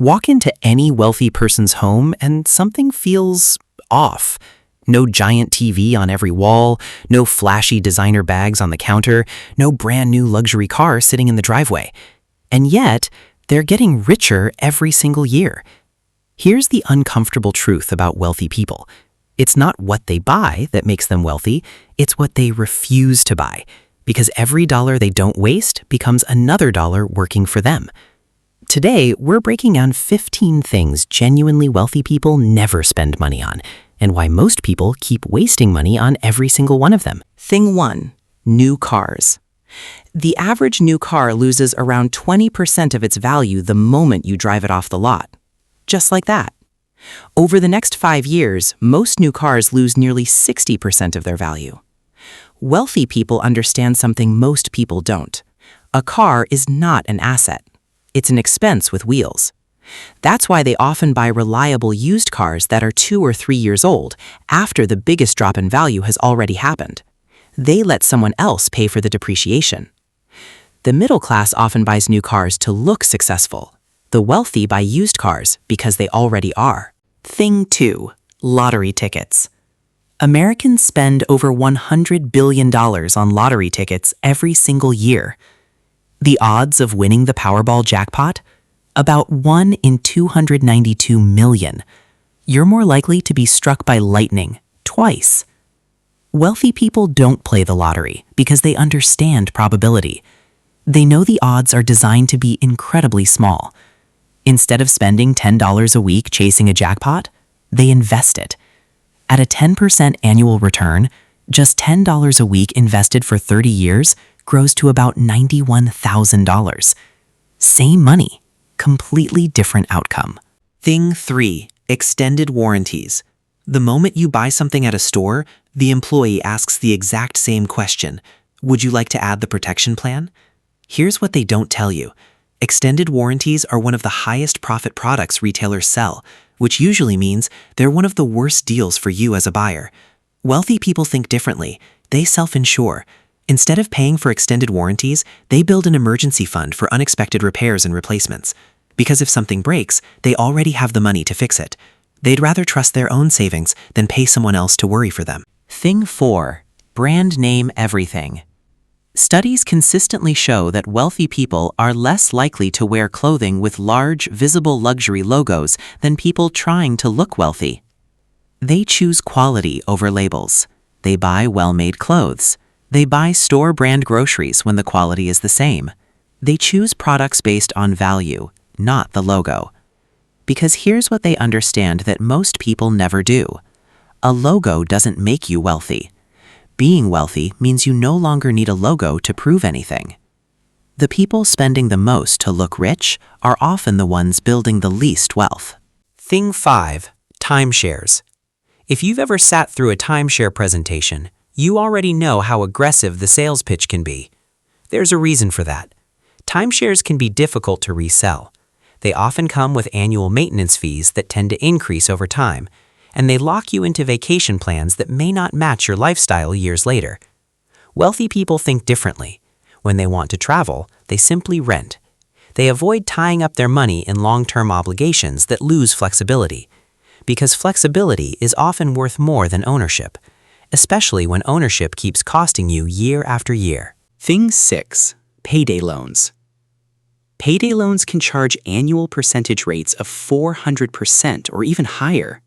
Walk into any wealthy person's home and something feels off. No giant TV on every wall, no flashy designer bags on the counter, no brand new luxury car sitting in the driveway. And yet, they're getting richer every single year. Here's the uncomfortable truth about wealthy people. It's not what they buy that makes them wealthy, it's what they refuse to buy, because every dollar they don't waste becomes another dollar working for them. Today, we're breaking down 15 things genuinely wealthy people never spend money on, and why most people keep wasting money on every single one of them. Thing 1. New cars. The average new car loses around 20% of its value the moment you drive it off the lot. Just like that. Over the next 5 years, most new cars lose nearly 60% of their value. Wealthy people understand something most people don't. A car is not an asset. It's an expense with wheels. That's why they often buy reliable used cars that are 2 or 3 years old after the biggest drop in value has already happened. They let someone else pay for the depreciation. The middle class often buys new cars to look successful. The wealthy buy used cars because they already are. Thing 2. Lottery tickets. Americans spend over $100 billion on lottery tickets every single year. The odds of winning the Powerball jackpot? About 1 in 292 million. You're more likely to be struck by lightning twice. Wealthy people don't play the lottery because they understand probability. They know the odds are designed to be incredibly small. Instead of spending $10 a week chasing a jackpot, they invest it. At a 10% annual return, just $10 a week invested for 30 years grows to about $91,000. Same money, completely different outcome. Thing 3. Extended warranties. The moment you buy something at a store, the employee asks the exact same question. Would you like to add the protection plan? Here's what they don't tell you. Extended warranties are one of the highest profit products retailers sell, which usually means they're one of the worst deals for you as a buyer. Wealthy people think differently. They self-insure. Instead of paying for extended warranties, they build an emergency fund for unexpected repairs and replacements. Because if something breaks, they already have the money to fix it. They'd rather trust their own savings than pay someone else to worry for them. Thing 4. Brand name everything. Studies consistently show that wealthy people are less likely to wear clothing with large, visible luxury logos than people trying to look wealthy. They choose quality over labels. They buy well-made clothes. They buy store-brand groceries when the quality is the same. They choose products based on value, not the logo. Because here's what they understand that most people never do. A logo doesn't make you wealthy. Being wealthy means you no longer need a logo to prove anything. The people spending the most to look rich are often the ones building the least wealth. Thing 5. Timeshares. If you've ever sat through a timeshare presentation, you already know how aggressive the sales pitch can be. There's a reason for that. Timeshares can be difficult to resell. They often come with annual maintenance fees that tend to increase over time, and they lock you into vacation plans that may not match your lifestyle years later. Wealthy people think differently. When they want to travel, they simply rent. They avoid tying up their money in long-term obligations that lose flexibility, because flexibility is often worth more than ownership, especially when ownership keeps costing you year after year. Thing 6. Payday loans. Payday loans can charge annual percentage rates of 400% or even higher.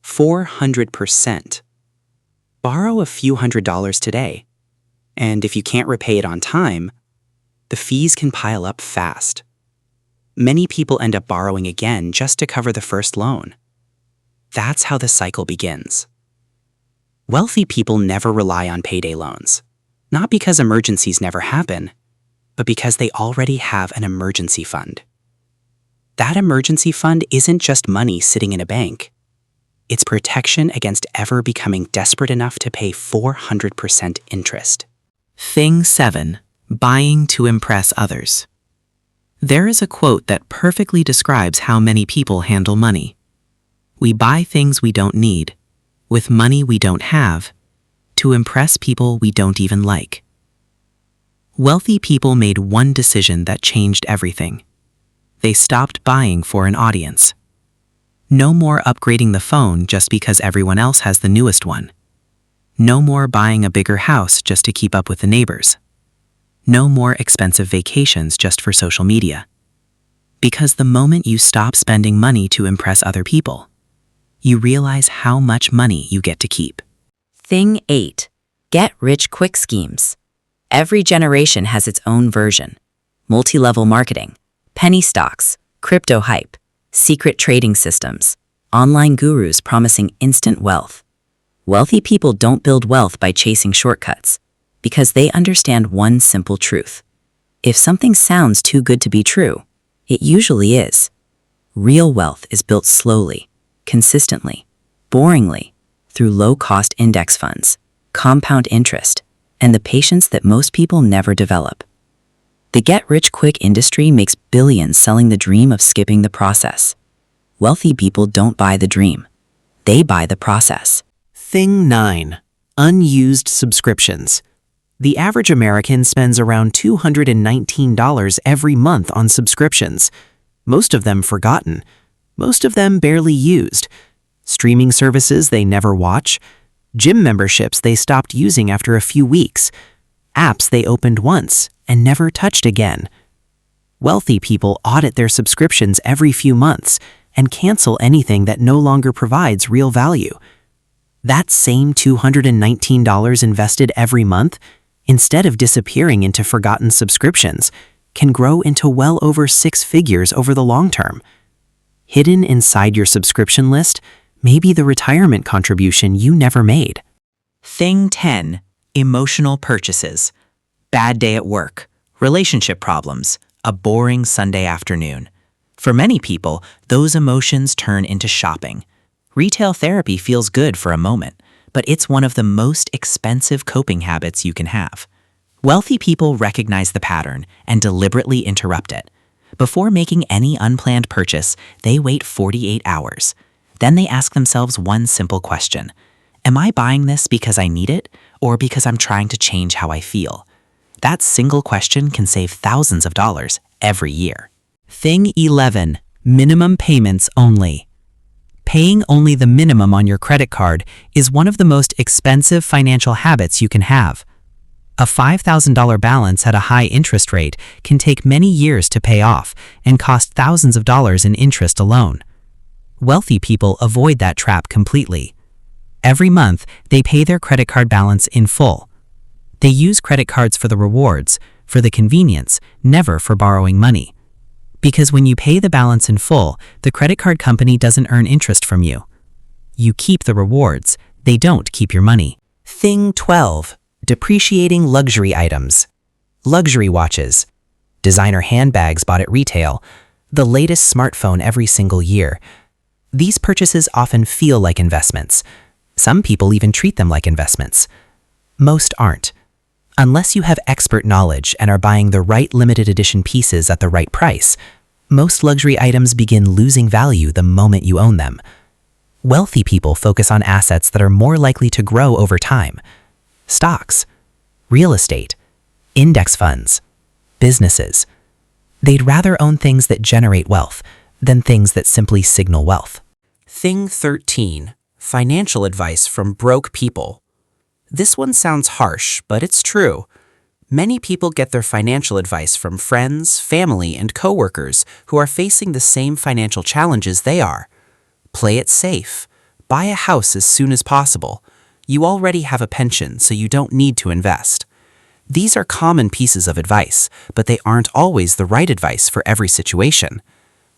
400%. Borrow a few $100s today, and if you can't repay it on time, the fees can pile up fast. Many people end up borrowing again just to cover the first loan. That's how the cycle begins. Wealthy people never rely on payday loans, not because emergencies never happen, but because they already have an emergency fund. That emergency fund isn't just money sitting in a bank. It's protection against ever becoming desperate enough to pay 400% interest. Thing 7. Buying to impress others. There is a quote that perfectly describes how many people handle money. We buy things we don't need, with money we don't have, to impress people we don't even like. Wealthy people made one decision that changed everything. They stopped buying for an audience. No more upgrading the phone just because everyone else has the newest one. No more buying a bigger house just to keep up with the neighbors. No more expensive vacations just for social media. Because the moment you stop spending money to impress other people, you realize how much money you get to keep. Thing 8. Get-rich-quick schemes. Every generation has its own version. Multi-level marketing, penny stocks, crypto hype, secret trading systems, online gurus promising instant wealth. Wealthy people don't build wealth by chasing shortcuts, because they understand one simple truth. If something sounds too good to be true, it usually is. Real wealth is built slowly, consistently, boringly, through low-cost index funds, compound interest, and the patience that most people never develop. The get-rich-quick industry makes billions selling the dream of skipping the process. Wealthy people don't buy the dream. They buy the process. Thing 9. Unused subscriptions. The average American spends around $219 every month on subscriptions. Most of them forgotten. Most of them barely used. Streaming services they never watch. Gym memberships they stopped using after a few weeks. Apps they opened once and never touched again. Wealthy people audit their subscriptions every few months and cancel anything that no longer provides real value. That same $219 invested every month, instead of disappearing into forgotten subscriptions, can grow into well over 6 figures over the long term. Hidden inside your subscription list may be the retirement contribution you never made. Thing 10. Emotional purchases. Bad day at work, relationship problems, a boring Sunday afternoon. For many people, those emotions turn into shopping. Retail therapy feels good for a moment, but it's one of the most expensive coping habits you can have. Wealthy people recognize the pattern and deliberately interrupt it. Before making any unplanned purchase, they wait 48 hours. Then they ask themselves one simple question. Am I buying this because I need it, or because I'm trying to change how I feel? That single question can save thousands of dollars every year. Thing 11. Minimum payments only. Paying only the minimum on your credit card is one of the most expensive financial habits you can have. A $5,000 balance at a high interest rate can take many years to pay off and cost thousands of dollars in interest alone. Wealthy people avoid that trap completely. Every month, they pay their credit card balance in full. They use credit cards for the rewards, for the convenience, never for borrowing money. Because when you pay the balance in full, the credit card company doesn't earn interest from you. You keep the rewards, they don't keep your money. Thing 12. Depreciating luxury items. Luxury watches. Designer handbags bought at retail. The latest smartphone every single year. These purchases often feel like investments. Some people even treat them like investments. Most aren't. Unless you have expert knowledge and are buying the right limited edition pieces at the right price, most luxury items begin losing value the moment you own them. Wealthy people focus on assets that are more likely to grow over time. Stocks, real estate, index funds, businesses. They'd rather own things that generate wealth than things that simply signal wealth. Thing 13. Financial advice from broke people. This one sounds harsh, but it's true. Many people get their financial advice from friends, family, and coworkers who are facing the same financial challenges they are. Play it safe. Buy a house as soon as possible. You already have a pension, so you don't need to invest. These are common pieces of advice, but they aren't always the right advice for every situation.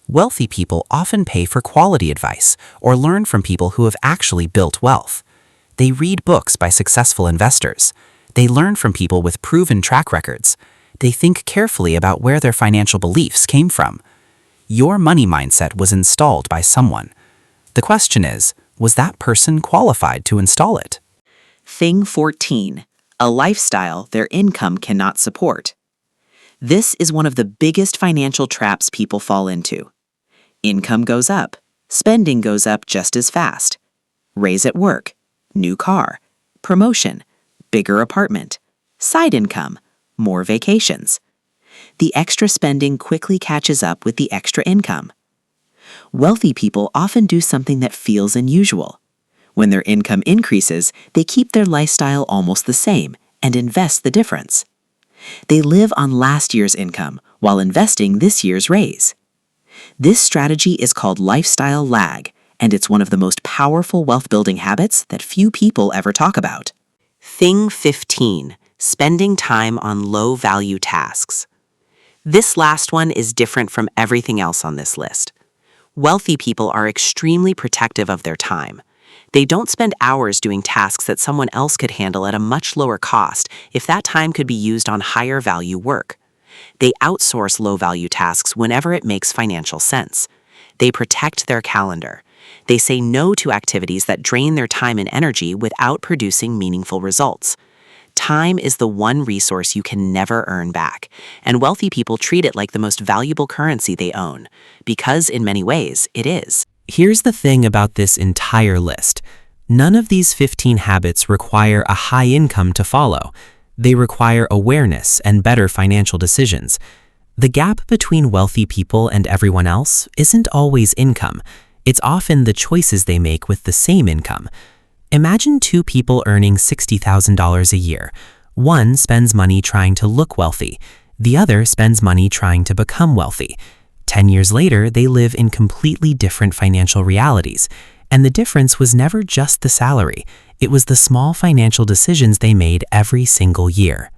Wealthy people often pay for quality advice or learn from people who have actually built wealth. They read books by successful investors. They learn from people with proven track records. They think carefully about where their financial beliefs came from. Your money mindset was installed by someone. The question is, was that person qualified to install it? Thing 14. A lifestyle their income cannot support. This is one of the biggest financial traps people fall into. Income goes up. Spending goes up just as fast. Raise at work. New car. Promotion. Bigger apartment. Side income. More vacations. the extra spending quickly catches up with the extra income. Wealthy people often do something that feels unusual. When their income increases, they keep their lifestyle almost the same and invest the difference. They live on last year's income while investing this year's raise. This strategy is called lifestyle lag, and it's one of the most powerful wealth-building habits that few people ever talk about. Thing 15, spending time on low-value tasks. This last one is different from everything else on this list. Wealthy people are extremely protective of their time. They don't spend hours doing tasks that someone else could handle at a much lower cost if that time could be used on higher value work. They outsource low-value tasks whenever it makes financial sense. They protect their calendar. They say no to activities that drain their time and energy without producing meaningful results. Time is the one resource you can never earn back, and wealthy people treat it like the most valuable currency they own, because in many ways, it is. Here's the thing about this entire list. None of these 15 habits require a high income to follow. They require awareness and better financial decisions. The gap between wealthy people and everyone else isn't always income. It's often the choices they make with the same income. Imagine two people earning $60,000 a year. One spends money trying to look wealthy. The other spends money trying to become wealthy. 10 years later, they live in completely different financial realities. And the difference was never just the salary. It was the small financial decisions they made every single year.